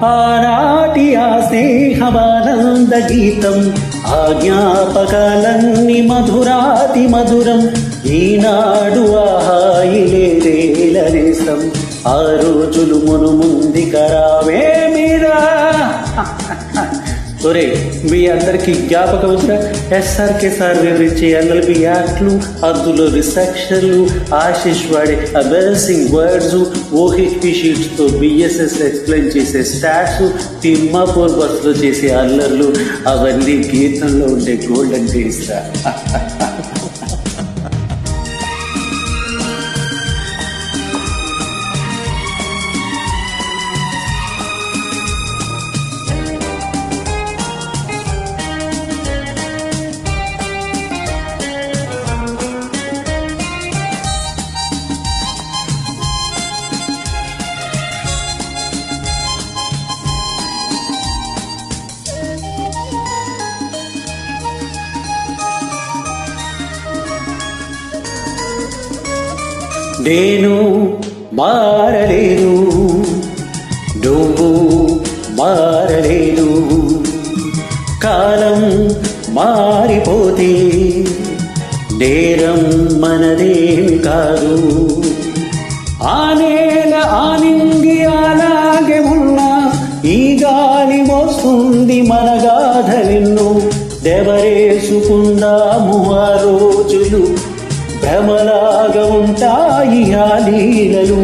ఆనాటి ఆ స్నేహమానంద గీతం, ఆ జ్ఞాపకాలన్నీ మధురాతి మధురం. ఈనాడు ఆహాయి లేదేలనేసం, ఆ రోజులు మునుముందిక రావేమిరా. ఒరే, మీ అందరికీ జ్ఞాపకం వచ్చిన ఎస్ఆర్కే సార్ వివరించే ఎల్ఎల్బి యాక్ట్లు, అందులో రిసెక్షన్లు, ఆశిష్ వాడే అమేజింగ్ వర్డ్స్, ఓహెచ్పి షీట్స్తో బిఎస్ఎస్ ఎక్స్ప్లెయిన్ చేసే స్టాట్స్, తిమ్మాపూర్ బస్సులో చేసే అల్లర్లు, అవన్నీ గీతంలో ఉండే గోల్డెన్ డేస్ రా. నేను మారలేదు, నువ్వు మారలేదు. కాలం మారిపోతే నేరం మనదేమి కాదు. ఆ నేల ఆనింగి అలాగే ఉన్నా, ఈ గాలి మోస్తుంది మన గాథలిన్ను. దెవరేసుకుందాము ఆ రోజులు, భ్రమలాగా ఉంటాయి ఆ లీలలు.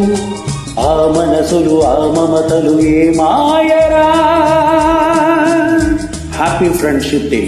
ఆ మనసులు, ఆ మమతలు ఏ మాయరా. Happy friendship day.